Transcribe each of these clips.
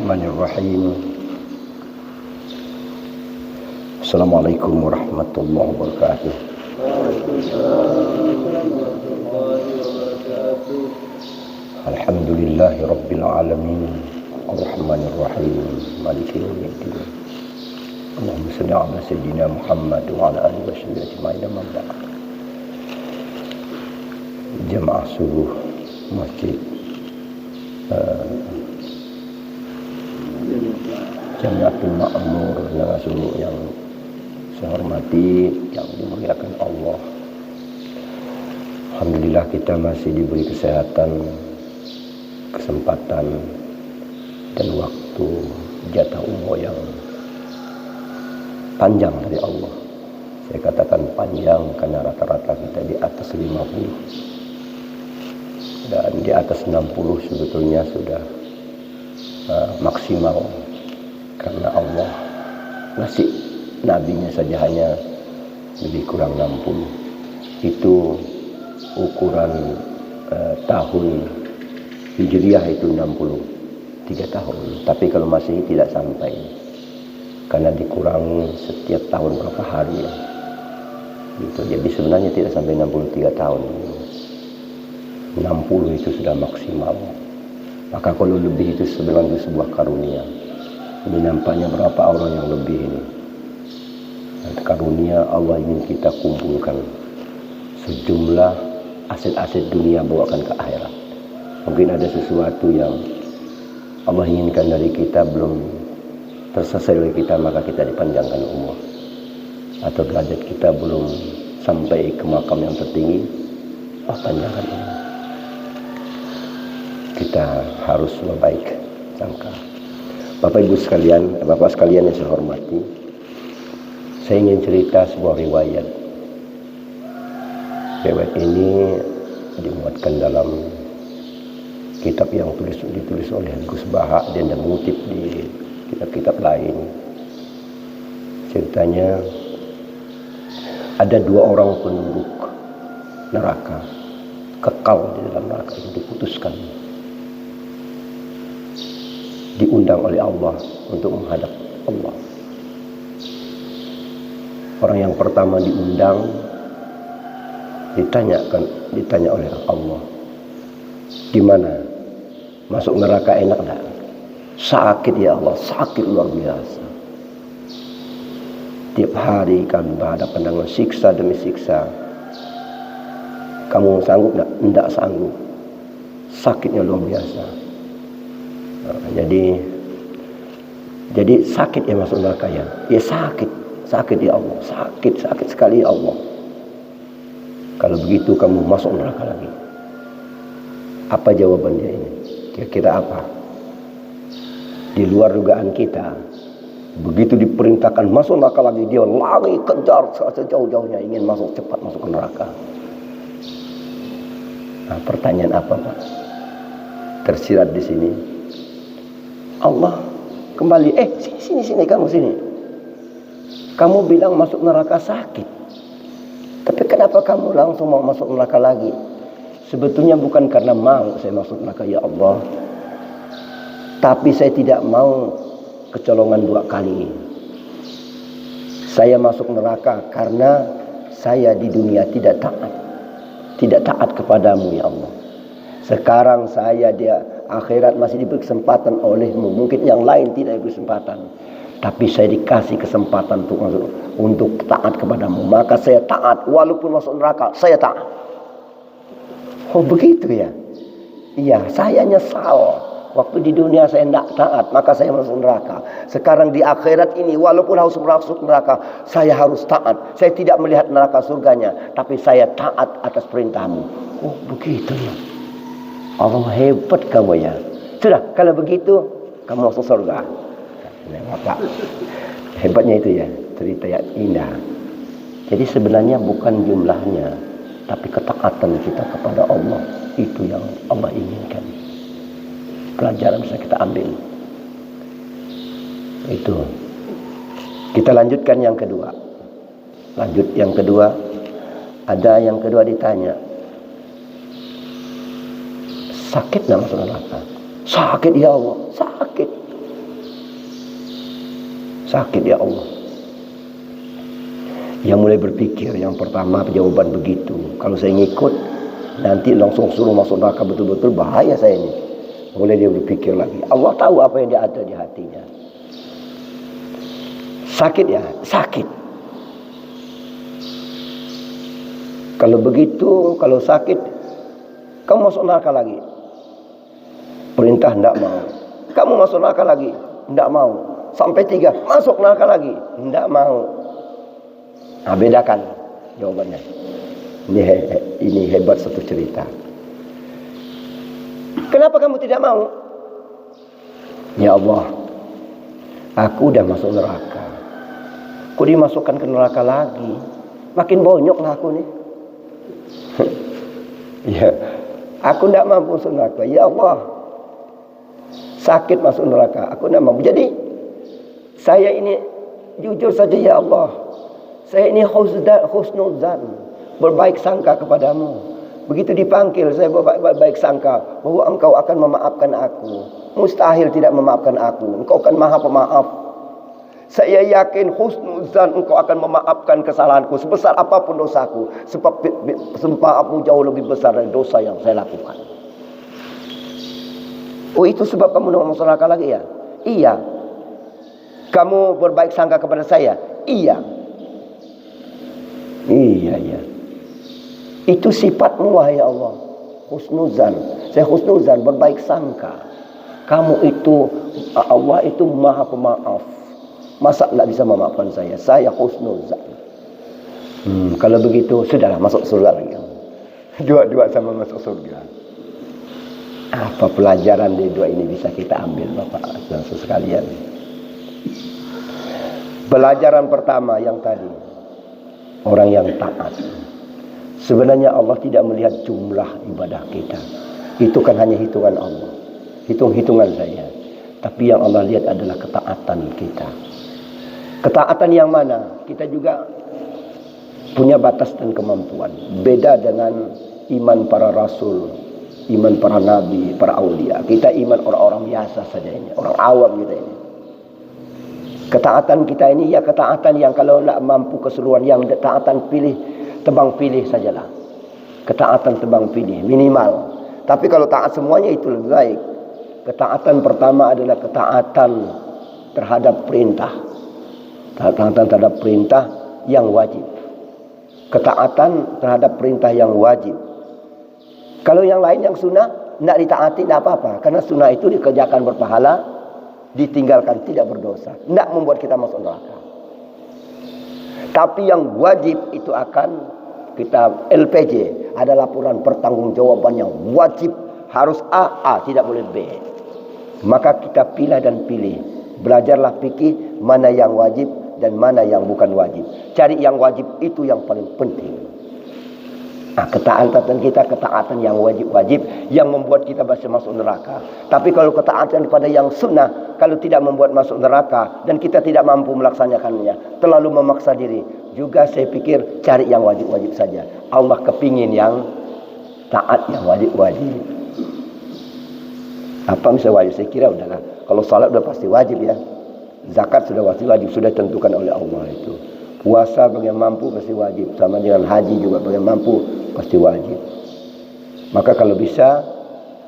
Bismillahirrahmanirrahim. Assalamualaikum warahmatullahi wabarakatuh. Alhamdulillahi rabbil alamin. Ar-Rahmanir-Rahim. Maliki yaumiddin. Allahumma shalli ala sayyidina Muhammad wa ala alihi washabihi ajma'in. Amma ba'd. Jamaah subuh Masjid Jamiatul Ma'mur Subuh yang saya hormati, yang dimuliakan Allah. Alhamdulillah kita masih diberi kesehatan, kesempatan dan waktu jatah umur yang panjang dari Allah. Saya katakan panjang karena rata-rata kita di atas 50 dan di atas 60 sebetulnya sudah maksimal, karena Allah ngasih nabinya saja hanya lebih kurang 60. Itu ukuran tahun Hijriah itu 63 tahun. Tapi kalau Masehi tidak sampai, karena dikurangi setiap tahun berapa hari ya. Gitu. Jadi sebenarnya tidak sampai 63 tahun. 60 itu sudah maksimal. Maka kalau lebih itu sebenarnya sebuah karunia. Ini nampaknya berapa orang yang lebih ini. Dan karunia Allah ingin kita kumpulkan sejumlah aset-aset dunia bawakan ke akhirat. Mungkin ada sesuatu yang Allah inginkan dari kita belum terselesai oleh kita, maka kita dipanjangkan umur. Atau derajat kita belum sampai ke makam yang tertinggi, Allah panjangkan umur. Kita harus membaik sangka. Bapak Ibu sekalian, Bapak sekalian yang saya hormati, saya ingin cerita sebuah riwayat. Riwayat ini dimuatkan dalam kitab yang ditulis oleh Gus Baha dan mengutip di kitab-kitab lain. Ceritanya ada dua orang penduduk neraka, kekal di dalam neraka itu diputuskan, diundang oleh Allah untuk menghadap Allah. Orang yang pertama diundang ditanya oleh Allah, gimana? Masuk neraka enak enggak? Sakit ya Allah, sakit luar biasa. Tiap hari kami berhadapan dengan siksa demi siksa. Kamu sanggup enggak? Enggak sanggup. Sakitnya luar biasa. Jadi sakit ya masuk neraka ya. Ya sakit ya Allah, sakit sekali ya Allah. Kalau begitu kamu masuk neraka lagi. Apa jawabannya ini? Kira-kira apa? Di luar dugaan kita. Begitu diperintahkan masuk neraka lagi, dia lari kejar sejauh-jauhnya, ingin cepat masuk ke neraka. Nah, pertanyaan apa Pak? Tersirat di sini. Allah kembali, sini kamu sini. Kamu bilang masuk neraka sakit. Tapi kenapa kamu langsung mau masuk neraka lagi? Sebetulnya bukan karena mau saya masuk neraka ya Allah. Tapi saya tidak mau kecolongan dua kali. Saya masuk neraka karena saya di dunia tidak taat. Tidak taat kepadamu ya Allah. Sekarang saya di akhirat masih diberi kesempatan olehmu. Mungkin yang lain tidak diberi kesempatan. Tapi saya dikasih kesempatan untuk taat kepadamu. Maka saya taat. Walaupun masuk neraka, saya taat. Oh begitu ya? Iya, saya nyesal. Waktu di dunia saya tidak taat, maka saya masuk neraka. Sekarang di akhirat ini, walaupun harus masuk neraka, saya harus taat. Saya tidak melihat neraka surganya, tapi saya taat atas perintahmu. Oh begitu ya? Allah hebat kamu ya. Sudah, kalau begitu kamu masuk surga. Nah, Bapak, hebatnya itu ya, cerita yang indah. Jadi sebenarnya bukan jumlahnya, tapi ketaatan kita kepada Allah. Itu yang Allah inginkan. Pelajaran bisa kita ambil. Itu. Kita lanjutkan yang kedua. Ada yang kedua ditanya, sakit nggak masuk neraka? Sakit ya Allah, sakit. Sakit ya Allah. Yang mulai berpikir, yang pertama jawaban begitu. Kalau saya ngikut, nanti langsung suruh masuk neraka betul-betul, bahaya saya ini. Mulai dia berpikir lagi. Allah tahu apa yang dia ada di hatinya. Sakit ya? Sakit. Kalau begitu, kalau sakit, kamu masuk neraka lagi. Perintah tidak mau. Kamu masuk neraka lagi. Tidak mau. Sampai 3, masuk neraka lagi. Tidak mau. Nah, bedakan jawabannya. Ini hebat satu cerita. Kenapa kamu tidak mau? Ya Allah, aku udah masuk neraka. Aku dimasukkan ke neraka lagi. Makin bonyok lah aku nih. Ya, aku tidak mampu masuk neraka. Ya Allah, sakit masuk neraka. Aku tidak mampu. Jadi saya ini jujur saja ya Allah. Saya ini husnuzan, berbaik sangka kepadamu. Begitu dipanggil saya berbaik sangka bahwa engkau akan memaafkan aku. Mustahil tidak memaafkan aku. Engkau akan maha pemaaf. Saya yakin husnuzan engkau akan memaafkan kesalahanku sebesar apapun dosaku. Sebab maafmu jauh lebih besar dari dosa yang saya lakukan. Oh, itu sebab kamu mau masuk neraka lagi ya? Iya. Kamu berbaik sangka kepada saya? Iya. Iya. Itu sifatmu wahai Allah. Husnuzan. Saya husnuzan, berbaik sangka. Kamu itu, Allah itu maha pemaaf. Masa tidak bisa memaafkan saya? Saya husnuzan. Kalau begitu, sudahlah masuk surga lagi. Dua-dua sama masuk surga. Apa pelajaran di dua ini bisa kita ambil Bapak dan sekalian? Pelajaran pertama yang tadi, orang yang taat. Sebenarnya Allah tidak melihat jumlah ibadah kita. Itu kan hanya hitungan Allah. Hitung-hitungan saya. Tapi yang Allah lihat adalah ketaatan kita. Ketaatan yang mana? Kita juga punya batas dan kemampuan. Beda dengan iman para rasul, iman para nabi, para aulia. Kita iman orang-orang biasa saja ini. Orang awam kita ini. Ketaatan kita ini ya ketaatan yang kalau tidak mampu keseluruhan, yang ketaatan tebang pilih sajalah. Ketaatan tebang pilih minimal. Tapi kalau taat semuanya itu lebih baik. Ketaatan pertama adalah ketaatan terhadap perintah. Ketaatan terhadap perintah yang wajib. Ketaatan terhadap perintah yang wajib. Kalau yang lain yang sunnah tidak ditaati tidak apa-apa, karena sunnah itu dikerjakan berpahala, ditinggalkan tidak berdosa, tidak membuat kita masuk neraka. Tapi yang wajib itu akan kita LPJ, ada laporan pertanggungjawaban yang wajib, harus A, tidak boleh B. Maka kita pilih dan pilih. Belajarlah fikih mana yang wajib dan mana yang bukan wajib. Cari yang wajib, itu yang paling penting. Ketaatan kita, ketaatan yang wajib-wajib yang membuat kita bisa masuk neraka. Tapi kalau ketaatan kepada yang sunnah, kalau tidak membuat masuk neraka dan kita tidak mampu melaksanakannya, terlalu memaksa diri, juga saya pikir cari yang wajib-wajib saja. Allah kepingin yang taat, yang wajib-wajib. Apa misalnya wajib? Saya kira udahlah. Kalau salat udah pasti wajib ya. Zakat sudah wajib, sudah tentukan oleh Allah itu. Puasa bagi yang mampu pasti wajib. Sama dengan haji juga bagi yang mampu pasti wajib. Maka kalau bisa,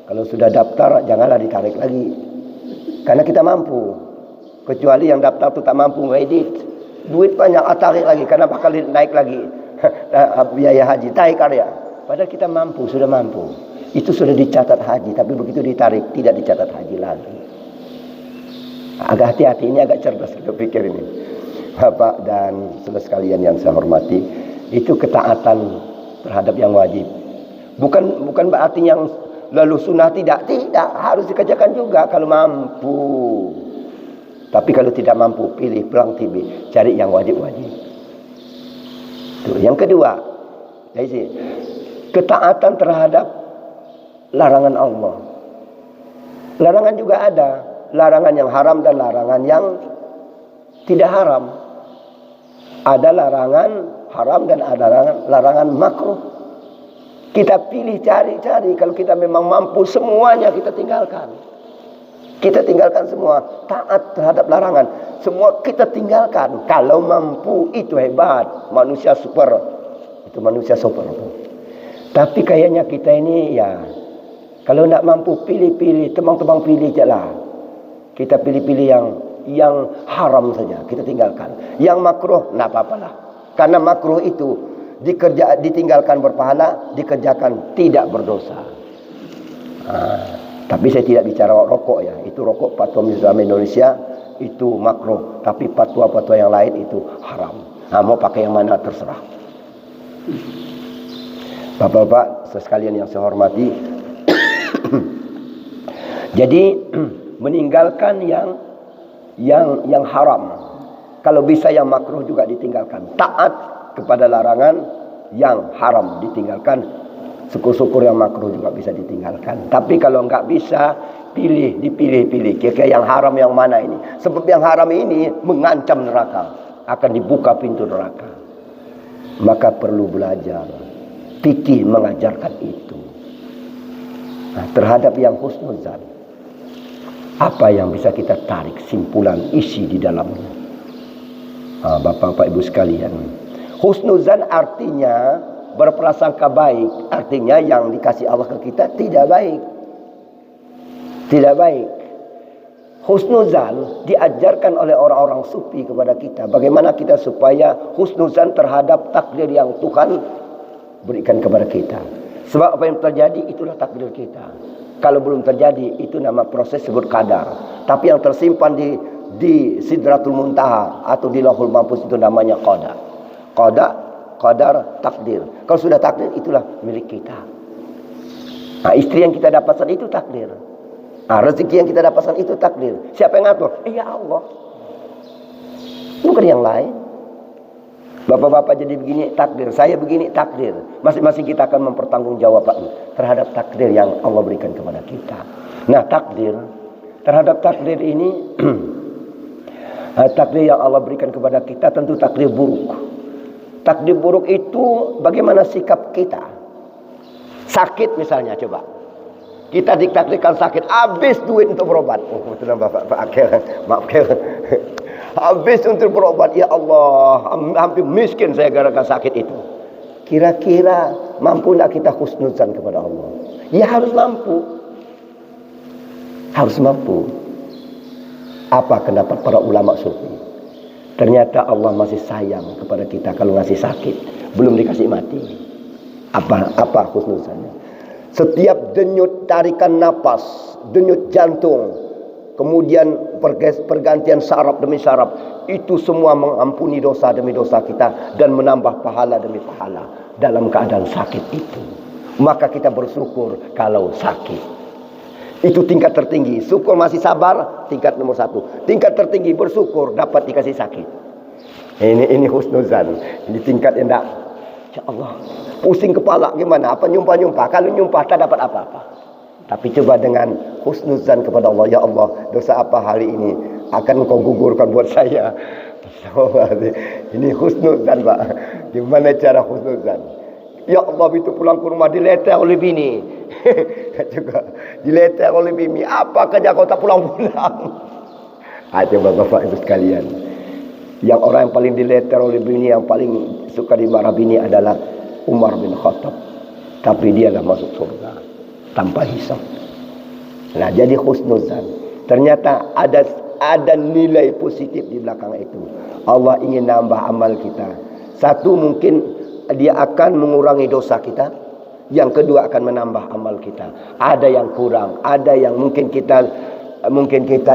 kalau sudah daftar janganlah ditarik lagi. Karena kita mampu. Kecuali yang daftar itu tak mampu ngedit. Duit banyak tarik lagi karena bakal naik lagi biaya haji, tarik karya. Padahal kita mampu, sudah mampu. Itu sudah dicatat haji, tapi begitu ditarik tidak dicatat haji lagi. Agak hati-hati, ini agak cerdas kita pikir ini. Bapak dan saudara sekalian yang saya hormati, itu ketaatan terhadap yang wajib. Bukan berarti yang lalu sunnah tidak harus dikerjakan juga kalau mampu. Tapi kalau tidak mampu, pilih pelang tibi, cari yang wajib-wajib. Yang kedua, ketaatan terhadap larangan Allah. Larangan juga ada, larangan yang haram dan larangan yang tidak haram. Ada larangan haram dan ada larangan makruh. Kita pilih cari-cari. Kalau kita memang mampu semuanya kita tinggalkan. Kita tinggalkan semua. Taat terhadap larangan. semua kita tinggalkan. Kalau mampu itu hebat, manusia super. Itu manusia super. Tapi kayaknya kita ini ya, kalau nak mampu pilih-pilih, tebang-tebang pilih je lah. Kita pilih-pilih yang haram saja, kita tinggalkan. Yang makruh, nak apa-apalah. Karena makruh itu ditinggalkan berpahala, dikerjakan tidak berdosa. Tapi saya tidak bicara rokok ya. Itu rokok fatwa Islam Indonesia itu makruh. Tapi fatwa-fatwa yang lain itu haram. Mau pakai yang mana terserah. Bapak-bapak sekalian yang saya hormati. Jadi meninggalkan yang haram. Kalau bisa yang makruh juga ditinggalkan. Taat kepada larangan yang haram ditinggalkan. Syukur-syukur yang makruh juga bisa ditinggalkan. Tapi kalau enggak bisa, dipilih-pilih. Kira-kira yang haram yang mana ini? Sebab yang haram ini mengancam neraka. Akan dibuka pintu neraka. Maka perlu belajar. Fikih mengajarkan itu. Terhadap yang husnuzan. Apa yang bisa kita tarik simpulan isi di dalamnya? Bapak-bapak ibu sekalian. Husnuzan artinya berprasangka baik. Artinya yang dikasih Allah ke kita tidak baik. Tidak baik. Husnuzan diajarkan oleh orang-orang sufi kepada kita. Bagaimana kita supaya husnuzan terhadap takdir yang Tuhan berikan kepada kita. Sebab apa yang terjadi itulah takdir kita. Kalau belum terjadi itu nama proses sebut qadar. Tapi yang tersimpan di Sidratul Muntaha atau di Lauhul Mahfuz itu namanya qadar. Qadar takdir. Kalau sudah takdir itulah milik kita. Istri yang kita dapatkan itu takdir. Rezeki yang kita dapatkan itu takdir. Siapa yang ngatur? Ya Allah. Bukan yang lain. Bapak-bapak jadi begini takdir, saya begini takdir. Masing-masing kita akan mempertanggungjawabkan terhadap takdir yang Allah berikan kepada kita. Nah, terhadap takdir ini takdir yang Allah berikan kepada kita tentu takdir buruk. Takdir buruk itu bagaimana sikap kita. Sakit misalnya coba. Kita ditakdirkan sakit, habis duit untuk berobat. Betul Bapak Akhir. Maaf Akhir. Habis untuk berobat, ya Allah, hampir miskin saya gara-gara sakit itu. Kira-kira mampu tak kita husnuzan kepada Allah? Ya harus mampu. Harus mampu. Apa pendapat para ulama sufi? Ternyata Allah masih sayang kepada kita kalau ngasih sakit, belum dikasih mati. Apa husnuzannya? Setiap denyut tarikan napas, denyut jantung, kemudian pergantian saraf demi saraf, itu semua mengampuni dosa demi dosa kita dan menambah pahala demi pahala dalam keadaan sakit itu. Maka kita bersyukur kalau sakit. Itu tingkat tertinggi. Syukur masih sabar, tingkat nomor 1. Tingkat tertinggi bersyukur dapat dikasih sakit. Ini husnuzan. Ini tingkat yang tak, ya Allah, pusing kepala gimana? Apa nyumpah-nyumpah? Kalau nyumpah tak dapat apa-apa. Tapi coba dengan husnuzan kepada Allah. Ya Allah, dosa apa hari ini akan Engkau gugurkan buat saya. Ini husnuzan Pak. Gimana cara husnuzan? Ya Allah, itu pulang ke rumah dileter oleh bini. Juga dileter oleh bini. Apa kerja kau tak pulang-pulang? Coba Bapak Ibu sekalian. Yang orang yang paling dileter oleh bini, yang paling suka dimarah bini adalah Umar bin Khattab. Tapi dialah masuk surga tanpa hisab. Nah, jadi husnuzan. Ternyata ada nilai positif di belakang itu. Allah ingin nambah amal kita. Satu, mungkin dia akan mengurangi dosa kita. Yang kedua, akan menambah amal kita. Ada yang kurang, ada yang mungkin kita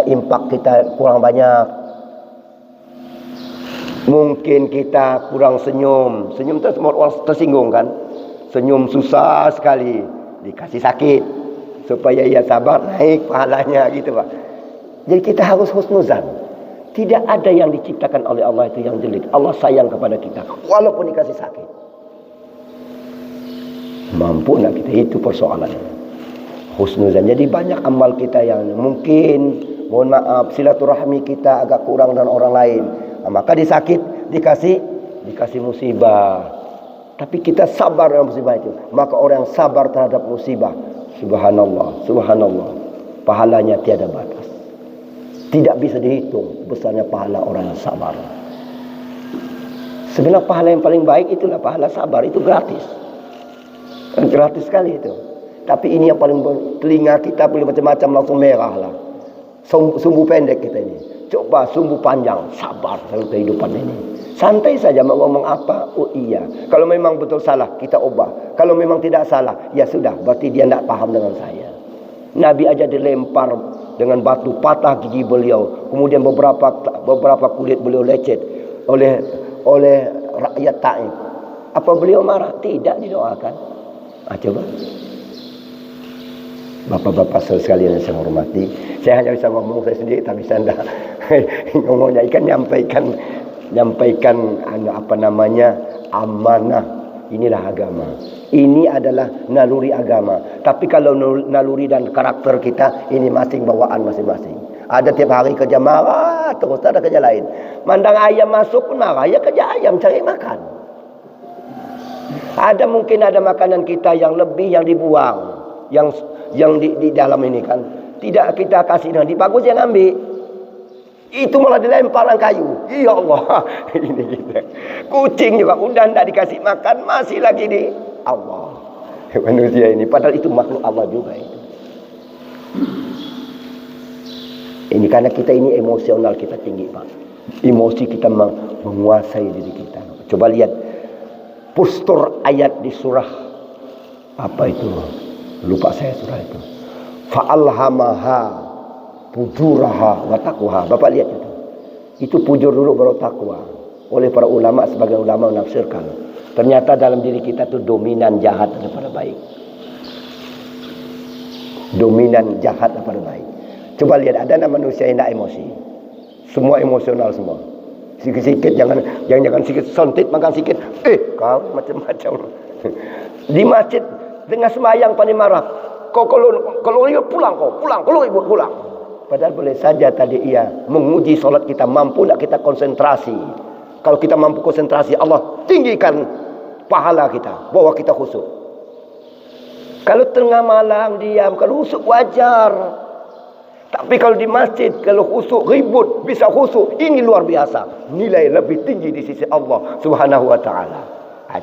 impak kita kurang banyak. Mungkin kita kurang senyum. Senyum itu semua orang tersinggung kan? Senyum susah sekali, dikasih sakit supaya ia sabar, naik pahalanya gitu Pak. Jadi kita harus husnuzan. Tidak ada yang diciptakan oleh Allah itu yang jelek. Allah sayang kepada kita walaupun dikasih sakit. Mampu nak kita, itu persoalannya. Husnuzan. Jadi banyak amal kita yang mungkin, mohon maaf, silaturahmi kita agak kurang dan orang lain. Maka disakit, dikasih musibah. Tapi kita sabar dalam musibah itu. Maka orang yang sabar terhadap musibah, subhanallah, subhanallah, pahalanya tiada batas. Tidak bisa dihitung besarnya pahala orang yang sabar. Sebenarnya pahala yang paling baik itulah pahala sabar, itu gratis. Gratis sekali itu. Tapi ini yang paling, telinga kita boleh macam-macam langsung merah lah. Sumbu pendek kita ini. Coba sumbu panjang, sabar dalam kehidupan ini. Santai saja mau ngomong apa, oh iya. Kalau memang betul salah, kita ubah. Kalau memang tidak salah, ya sudah, berarti dia tidak paham dengan saya. Nabi aja dilempar dengan batu, patah gigi beliau. Kemudian beberapa kulit beliau lecet oleh rakyat Taif. Apa beliau marah? Tidak, didoakan. Coba. Bapak-bapak sekalian yang saya hormati, saya hanya bisa ngomong saya sendiri, tak bisa anda ngomongnya ikan nyampaikan amanah. Inilah agama. Ini adalah naluri agama. Tapi kalau naluri dan karakter kita, ini bawaan masing-masing. Ada tiap hari kerja marah, terus ada kerja lain. Mandang ayam masuk pun marah, ya kerja ayam cari makan. Ada mungkin ada makanan kita yang lebih yang dibuang, yang di dalam ini kan tidak kita kasih, nanti bagus yang ambil. Itu malah dilempar kayu. Ya Allah, ini kita. Kucing juga udah tidak dikasih makan, masih lagi di Allah. Manusia ini, padahal itu makhluk Allah juga itu. Ini karena kita ini emosional kita tinggi, Pak. Emosi kita menguasai diri kita. Coba lihat postur ayat di surah apa itu? Lupa saya surah itu. Fa'alhamaha fujuraha wa taqwaha. Bapak lihat itu. Itu fujur dulu baru takwa. Oleh para ulama, sebagian ulama menafsirkan, ternyata dalam diri kita tuh dominan jahat daripada baik. Dominan jahat daripada baik. Coba lihat, ada manusia yang tidak emosi. Semua emosional semua. Sikit-sikit jangan sikit sontit makan sikit. Kau macam-macam. Di masjid dengan semayang paling marah. Kau kalau pulang, kalau ibu pulang. Padahal boleh saja tadi ia menguji solat kita, mampu tak kita konsentrasi. Kalau kita mampu konsentrasi, Allah tinggikan pahala kita, bahwa kita khusyuk. Kalau tengah malam diam, kalau khusyuk wajar. Tapi kalau di masjid, kalau khusyuk ribut, bisa khusyuk, ini luar biasa. Nilai lebih tinggi di sisi Allah Subhanahu wa ta'ala.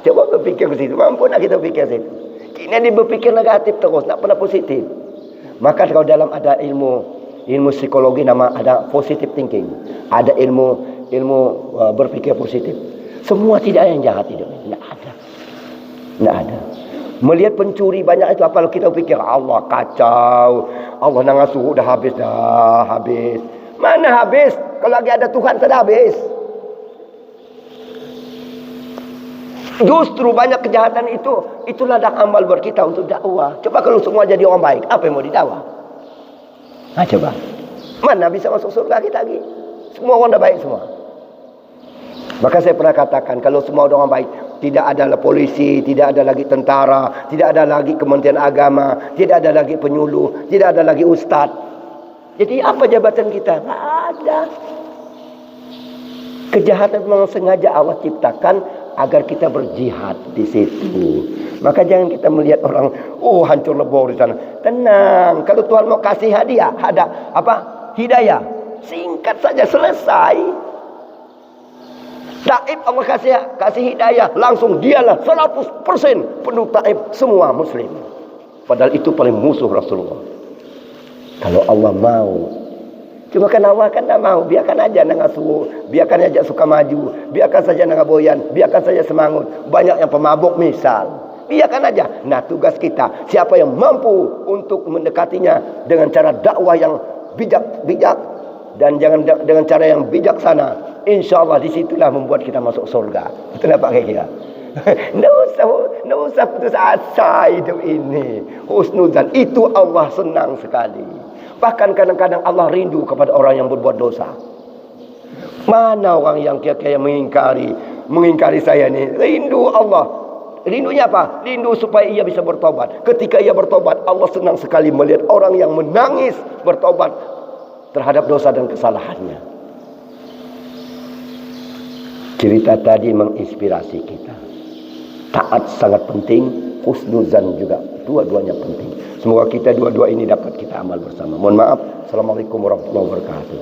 Coba berpikir ke situ, mampu tak kita berpikir ke situ. Kini dia berpikir negatif terus, tak pernah positif. Maka kalau dalam ada ilmu psikologi ada positive thinking, ada ilmu berpikir positif. Semua tidak ada yang jahat hidup ini, tidak ada. Melihat pencuri banyak itu, apa kita pikir Allah kacau, Allah nangasuh dah habis. Mana habis? Kalau lagi ada Tuhan sudah habis. Justru banyak kejahatan itulah ladang amal buat kita untuk dakwah. Coba kalau semua jadi orang baik, apa yang mau didakwah? Coba. Mana bisa masuk surga kita lagi? Semua orang dah baik semua. Maka saya pernah katakan, kalau semua orang baik, tidak ada polisi, tidak ada lagi tentara, tidak ada lagi Kementerian Agama, tidak ada lagi penyuluh, tidak ada lagi ustaz. Jadi apa jabatan kita? Tak ada. Kejahatan memang sengaja Allah ciptakan agar kita berjihad di situ. Maka jangan kita melihat orang, hancur lebur di sana. Tenang, kalau Tuhan mau kasih hadiah, ada hidayah, singkat saja selesai. Taib Allah kasih hidayah, langsung dialah 100% penuh taib semua muslim. Padahal itu paling musuh Rasulullah. Kalau Allah mau, cuma kan Allah kan tak mau, biarkan aja ngasuh, biarkan aja suka maju, biarkan saja boyan, biarkan saja semangat. Banyak yang pemabuk misal, biarkan aja. Nah, tugas kita, siapa yang mampu untuk mendekatinya dengan cara dakwah yang bijak dan jangan dengan cara yang bijaksana, insya Allah disitulah membuat kita masuk surga. Betul tak Pak kira? Tidak usah putus asa hidup ini. Husnuzan itu Allah senang sekali. Bahkan kadang-kadang Allah rindu kepada orang yang berbuat dosa. Mana orang yang kira-kira mengingkari saya ni? Rindu Allah. Rindunya apa? Rindu supaya ia bisa bertobat. Ketika ia bertobat, Allah senang sekali melihat orang yang menangis bertobat terhadap dosa dan kesalahannya. Cerita tadi menginspirasi kita. Taat sangat penting, husnuzan juga. Dua-duanya penting. Semoga kita dua-dua ini dapat kita amal bersama. Mohon maaf. Assalamualaikum warahmatullahi wabarakatuh.